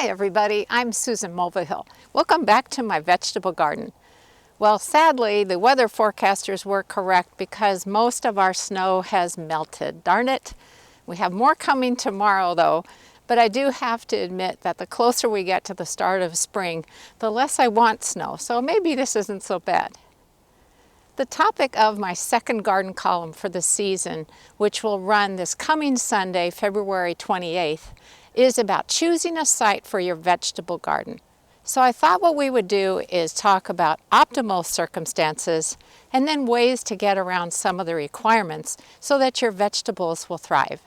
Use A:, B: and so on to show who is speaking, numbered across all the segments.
A: Hi everybody, I'm Susan Mulvihill. Welcome back to my vegetable garden. Well, sadly, the weather forecasters were correct because most of our snow has melted. Darn it. We have more coming tomorrow though, but I do have to admit that the closer we get to the start of spring, the less I want snow, so maybe this isn't so bad. The topic of my second garden column for the season, which will run this coming Sunday, February 28th, is about choosing a site for your vegetable garden. So I thought what we would do is talk about optimal circumstances and then ways to get around some of the requirements so that your vegetables will thrive.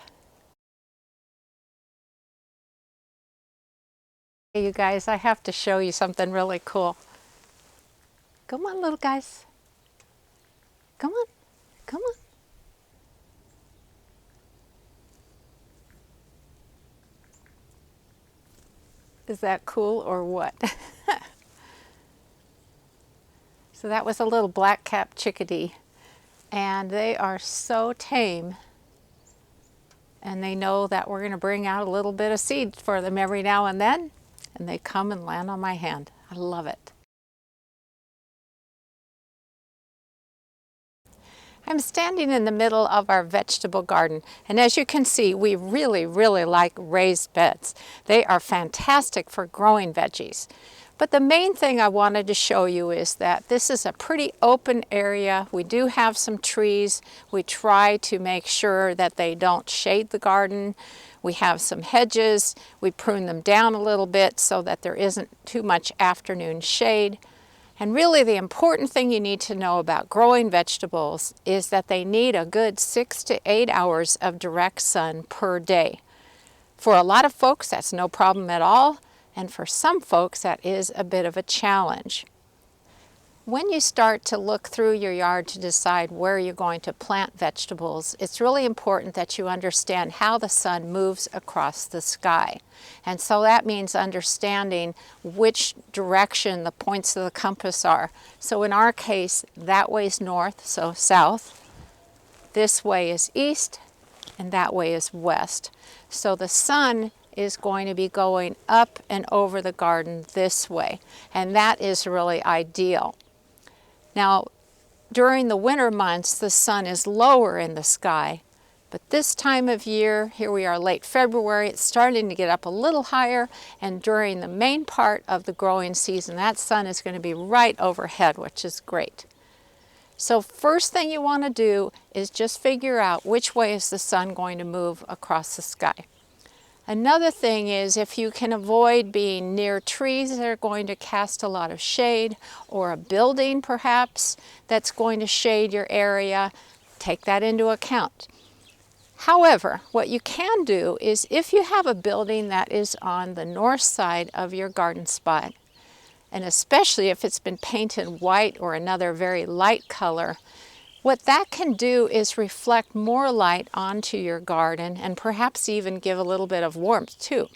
A: Hey you guys, I have to show you something really cool. Come on little guys. Come on, come on. Is that cool or what? So that was a little black Cap Chickadee, and they are so tame, and they know that we're going to bring out a little bit of seed for them every now and then, and they come and land on my hand. I love it. I'm standing in the middle of our vegetable garden, and as you can see, we really like raised beds. They are fantastic for growing veggies. But the main thing I wanted to show you is that this is a pretty open area. We do have some trees. We try to make sure that they don't shade the garden. We have some hedges. We prune them down a little bit so that there isn't too much afternoon shade. And really the important thing you need to know about growing vegetables is that they need a good 6 to 8 hours of direct sun per day. For a lot of folks, that's no problem at all, and for some folks, that is a bit of a challenge. When you start to look through your yard to decide where you're going to plant vegetables, it's really important that you understand how the sun moves across the sky. And so that means understanding which direction the points of the compass are. So in our case, that way is north, so south. This way is east, and that way is west. So the sun is going to be going up and over the garden this way, and that is really ideal. Now, during the winter months, the sun is lower in the sky, but this time of year, here we are late February, it's starting to get up a little higher, and during the main part of the growing season, that sun is going to be right overhead, which is great. So first thing you want to do is just figure out which way is the sun going to move across the sky. Another thing is if you can avoid being near trees that are going to cast a lot of shade, or a building perhaps that's going to shade your area, take that into account. However, what you can do is if you have a building that is on the north side of your garden spot, and especially if it's been painted white or another very light color, what that can do is reflect more light onto your garden and perhaps even give a little bit of warmth too.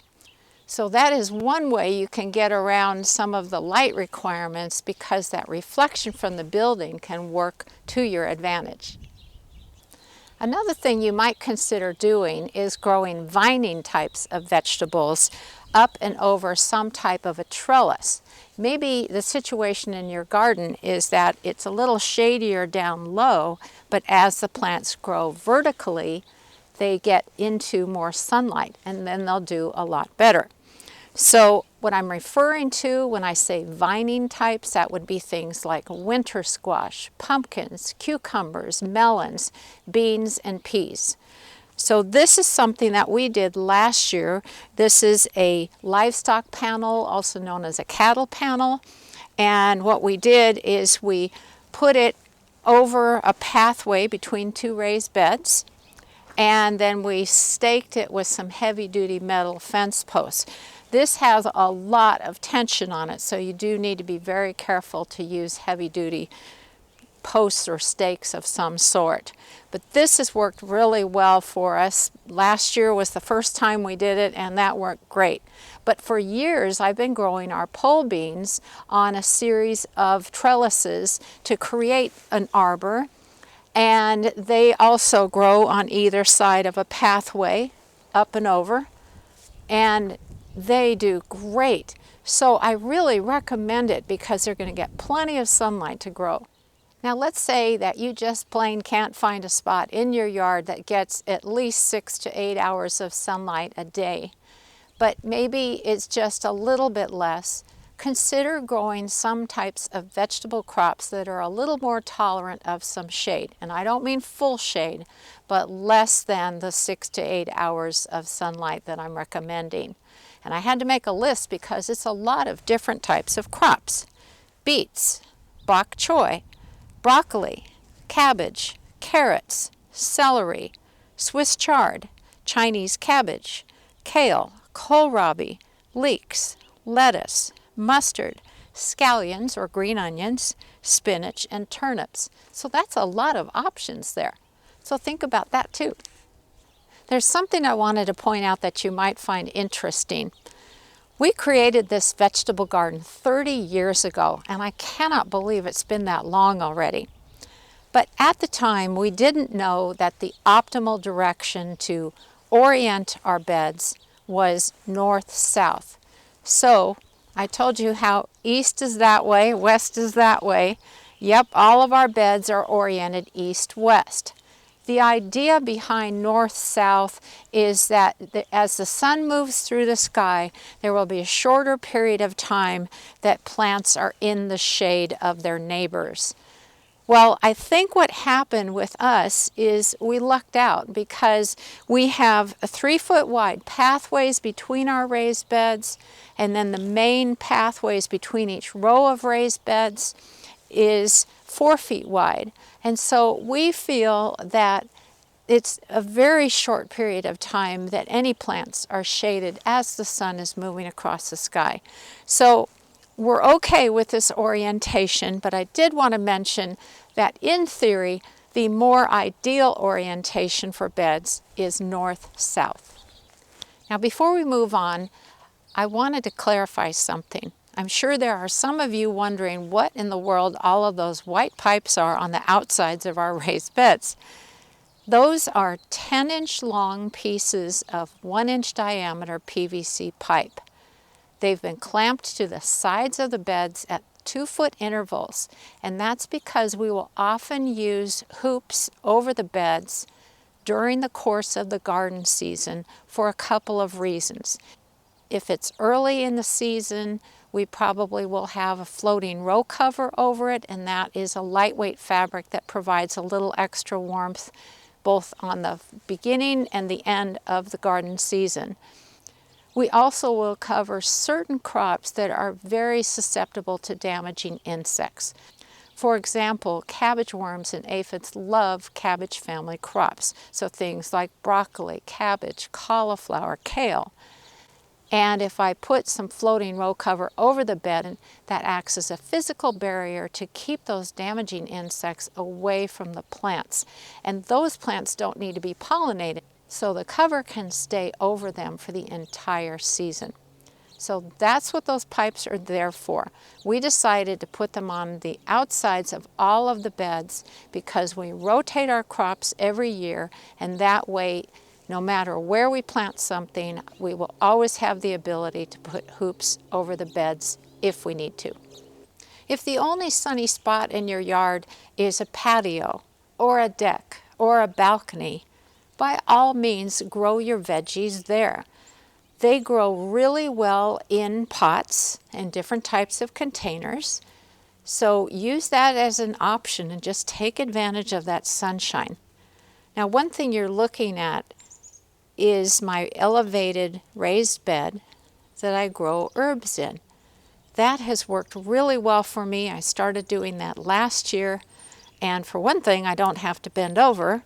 A: So that is one way you can get around some of the light requirements because that reflection from the building can work to your advantage. Another thing you might consider doing is growing vining types of vegetables up and over some type of a trellis. Maybe the situation in your garden is that it's a little shadier down low, but as the plants grow vertically, they get into more sunlight, and then they'll do a lot better. So what I'm referring to when I say vining types, that would be things like winter squash, pumpkins, cucumbers, melons, beans, and peas. So this is something that we did last year. This is a livestock panel, also known as a cattle panel. And what we did is we put it over a pathway between two raised beds, and then we staked it with some heavy-duty metal fence posts. This has a lot of tension on it, so you do need to be very careful to use heavy-duty posts or stakes of some sort. But this has worked really well for us. Last year was the first time we did it, and that worked great. But for years I've been growing our pole beans on a series of trellises to create an arbor, and they also grow on either side of a pathway up and over. And They do great. So I really recommend it because they're going to get plenty of sunlight to grow. Now let's say that you just plain can't find a spot in your yard that gets at least 6 to 8 hours of sunlight a day, but maybe it's just a little bit less. Consider growing some types of vegetable crops that are a little more tolerant of some shade. And I don't mean full shade, but less than the 6 to 8 hours of sunlight that I'm recommending. And I had to make a list because it's a lot of different types of crops. Beets, bok choy, broccoli, cabbage, carrots, celery, Swiss chard, Chinese cabbage, kale, kohlrabi, leeks, lettuce, mustard, scallions or green onions, spinach, and turnips. So that's a lot of options there. So think about that too. There's something I wanted to point out that you might find interesting. We created this vegetable garden 30 years ago, and I cannot believe it's been that long already. But at the time, we didn't know that the optimal direction to orient our beds was north-south. So I told you how east is that way, west is that way. Yep, all of our beds are oriented east-west. The idea behind north-south is that as the sun moves through the sky, there will be a shorter period of time that plants are in the shade of their neighbors. Well, I think what happened with us is we lucked out because we have 3-foot wide pathways between our raised beds, and then the main pathways between each row of raised beds is 4 feet wide. And so we feel that it's a very short period of time that any plants are shaded as the sun is moving across the sky. So we're okay with this orientation, but I did want to mention that in theory, the more ideal orientation for beds is north-south. Now before we move on, I wanted to clarify something. I'm sure there are some of you wondering what in the world all of those white pipes are on the outsides of our raised beds. Those are 10-inch long pieces of 1-inch diameter PVC pipe. They've been clamped to the sides of the beds at 2-foot intervals, and that's because we will often use hoops over the beds during the course of the garden season for a couple of reasons. If it's early in the season, we probably will have a floating row cover over it, and that is a lightweight fabric that provides a little extra warmth both on the beginning and the end of the garden season. We also will cover certain crops that are very susceptible to damaging insects. For example, cabbage worms and aphids love cabbage family crops, so things like broccoli, cabbage, cauliflower, kale. And if I put some floating row cover over the bed, that acts as a physical barrier to keep those damaging insects away from the plants. And those plants don't need to be pollinated, so the cover can stay over them for the entire season. So that's what those pipes are there for. We decided to put them on the outsides of all of the beds because we rotate our crops every year, and that way, no matter where we plant something, we will always have the ability to put hoops over the beds if we need to. If the only sunny spot in your yard is a patio or a deck or a balcony, by all means grow your veggies there. They grow really well in pots and different types of containers. So use that as an option and just take advantage of that sunshine. Now, one thing you're looking at is my elevated raised bed that I grow herbs in. That has worked really well for me. I started doing that last year, and for one thing, I don't have to bend over,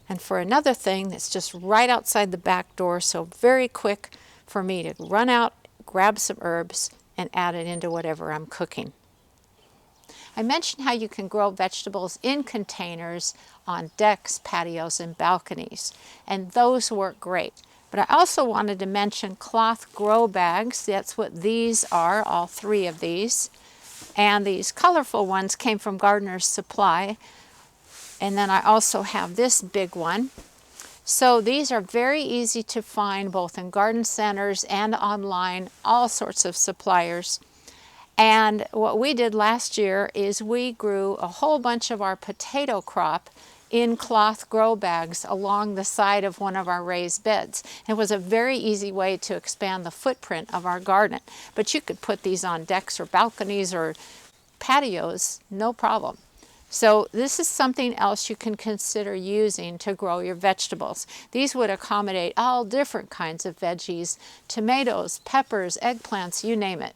A: and for another thing, it's just right outside the back door, so very quick for me to run out, grab some herbs, and add it into whatever I'm cooking. I mentioned how you can grow vegetables in containers on decks, patios, and balconies, and those work great. But I also wanted to mention cloth grow bags. That's what these are, all 3 of these. And these colorful ones came from Gardener's Supply. And then I also have this big one. So these are very easy to find both in garden centers and online, all sorts of suppliers. And what we did last year is we grew a whole bunch of our potato crop in cloth grow bags along the side of one of our raised beds. It was a very easy way to expand the footprint of our garden. But you could put these on decks or balconies or patios, no problem. So this is something else you can consider using to grow your vegetables. These would accommodate all different kinds of veggies, tomatoes, peppers, eggplants, you name it.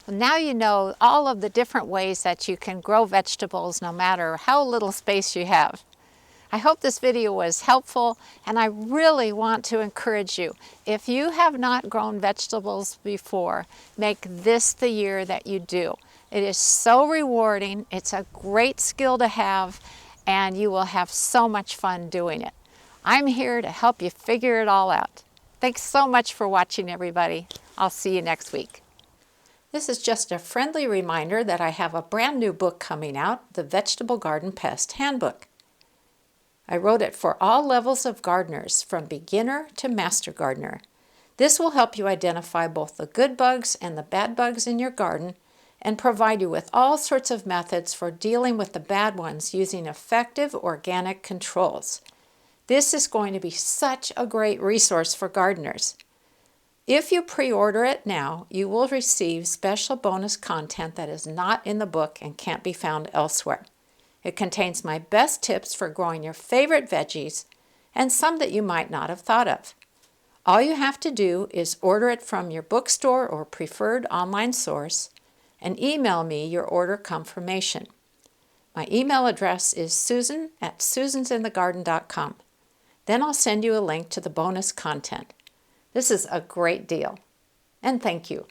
A: Now you know all of the different ways that you can grow vegetables no matter how little space you have. I hope this video was helpful, and I really want to encourage you. If you have not grown vegetables before, make this the year that you do. It is so rewarding, it's a great skill to have, and you will have so much fun doing it. I'm here to help you figure it all out. Thanks so much for watching, everybody. I'll see you next week. This is just a friendly reminder that I have a brand new book coming out, the Vegetable Garden Pest Handbook. I wrote it for all levels of gardeners, from beginner to master gardener. This will help you identify both the good bugs and the bad bugs in your garden and provide you with all sorts of methods for dealing with the bad ones using effective organic controls. This is going to be such a great resource for gardeners. If you pre-order it now, you will receive special bonus content that is not in the book and can't be found elsewhere. It contains my best tips for growing your favorite veggies and some that you might not have thought of. All you have to do is order it from your bookstore or preferred online source and email me your order confirmation. My email address is susan@susansinthegarden.com. Then I'll send you a link to the bonus content. This is a great deal, and thank you.